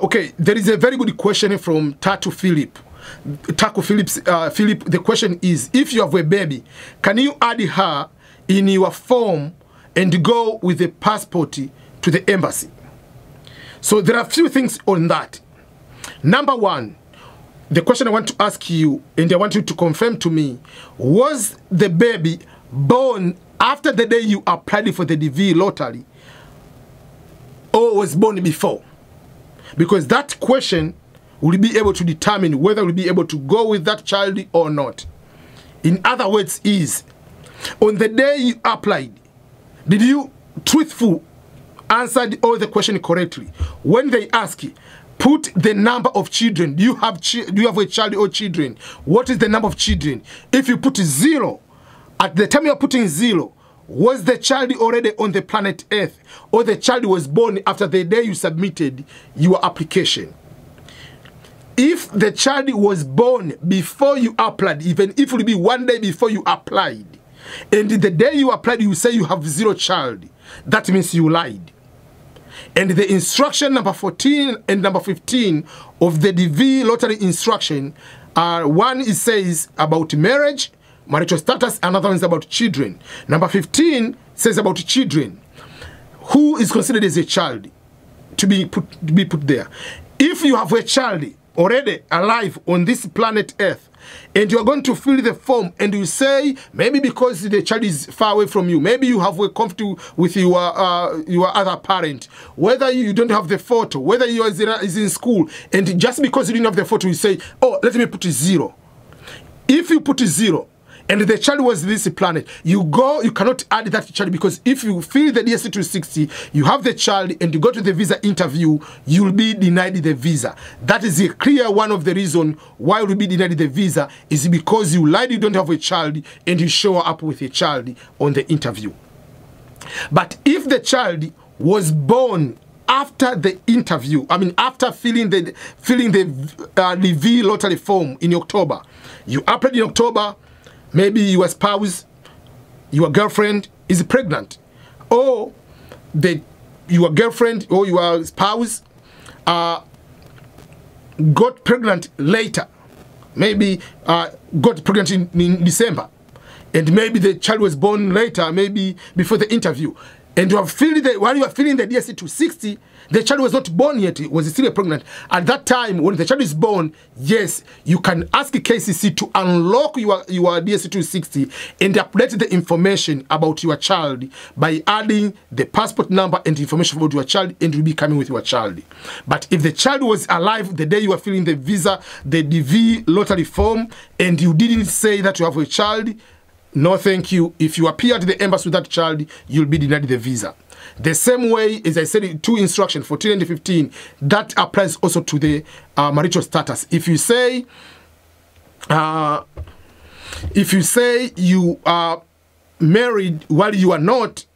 Okay, there is a very good question from Taco Philip. Philip, the question is, if you have a baby, can you add her in your form and go with the passport to the embassy? So there are a few things on that. Number one, the question I want to ask you, and I want you to confirm to me, was the baby born after the day you applied for the DV lottery, or was born before? Because that question will be able to determine whether we'll be able to go with that child or not. In other words, is on the day you applied, did you truthful answered all the question correctly? When they ask you, put the number of children. Do you have a child or children? What is the number of children? If you put 0, at the time you're putting 0, was the child already on the planet Earth, or the child was born after the day you submitted your application? If the child was born before you applied, even if it will be 1 day before you applied, and the day you applied you say you have 0 child, that means you lied. And the instruction number 14 and number 15 of the DV lottery instruction, one it says about marriage, marital status, another one is about children. Number 15 says about children. Who is considered as a child to be put there? If you have a child already alive on this planet Earth, and you are going to fill the form, and you say, maybe because the child is far away from you, maybe you have a conflict with your other parent, whether you don't have the photo, whether you is in school, and just because you didn't have the photo, you say, oh, let me put 0. If you put 0, and the child was this planet, you cannot add that child, because if you fill the DSC 260, you have the child, and you go to the visa interview, you will be denied the visa. That is a clear one of the reasons why you will be denied the visa, is because you lied, you don't have a child, and you show up with a child on the interview. But if the child was born after the interview, I mean after filling the V lottery form in October, you applied in October, maybe your spouse, your girlfriend is pregnant, or your girlfriend or your spouse got pregnant later, maybe got pregnant in December, and maybe the child was born later, maybe before the interview, and you have filled while you are filling the DSC 260, the child was not born yet, it was still pregnant. At that time, when the child is born, yes, you can ask KCC to unlock your DSC 260 and update the information about your child by adding the passport number and information about your child, and you'll be coming with your child. But if the child was alive the day you were filling the visa, the DV lottery form, and you didn't say that you have a child, no thank you. If you appear to the embassy with that child, you'll be denied the visa. The same way, as I said, 2 instructions, 14 and 15, that applies also to the marital status. If you say you are married while you are not,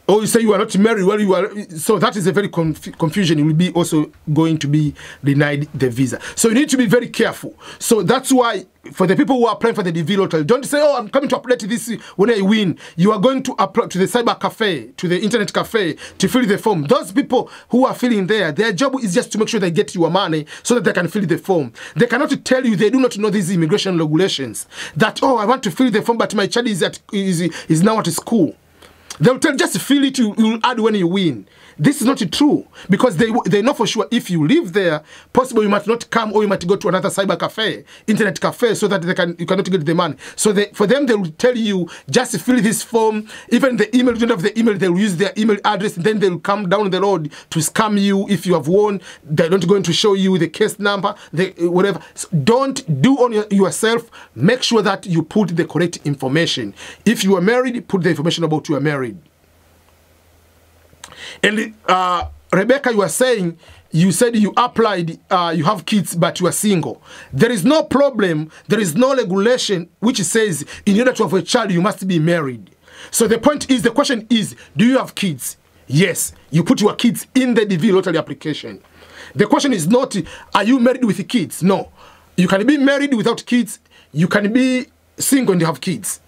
or you say you are not married while you are, so that is a very confusion. You will be also going to be denied the visa. So you need to be very careful. So that's why, for the people who are applying for the DV lottery, don't say, oh, I'm coming to apply to this when I win. You are going to apply to the cyber cafe, to the internet cafe, to fill the form. Those people who are filling there, their job is just to make sure they get your money so that they can fill the form. They cannot tell you, they do not know these immigration regulations, that, oh, I want to fill the form, but my child is now at school. They'll tell, just fill it, you'll add when you win. This is not true, because they know for sure if you live there, possibly you might not come, or you might go to another cyber cafe, internet cafe, so that you cannot get the money. So for them, they will tell you, just fill this form. Even the email, you don't have the email, they will use their email address, and then they will come down the road to scam you. If you have won, they're not going to show you the case number, whatever. So don't do on yourself. Make sure that you put the correct information. If you are married, put the information about you are married. And Rebecca, you are saying, you said you applied, you have kids, but you are single. There is no problem, there is no regulation which says in order to have a child, you must be married. So the point is, the question is, do you have kids? Yes, you put your kids in the DV lottery application. The question is not, are you married with kids? No. You can be married without kids, you can be single and you have kids.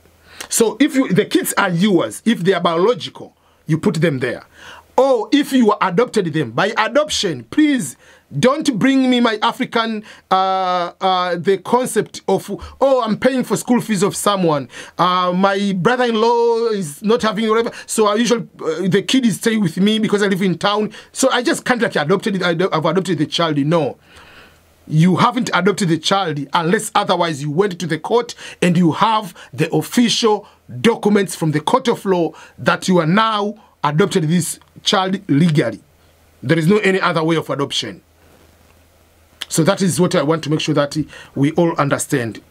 So if the kids are yours, if they are biological, you put them there. or if you adopted them by adoption, please don't bring me my African, the concept of, oh, I'm paying for school fees of someone. My brother-in-law is not having whatever, so I usually, the kid is staying with me because I live in town. So I just can't like I've adopted the child. No. You haven't adopted the child unless otherwise you went to the court and you have the official documents from the court of law that you are now adopted this child legally. There is no any other way of adoption. So that is what I want to make sure that we all understand.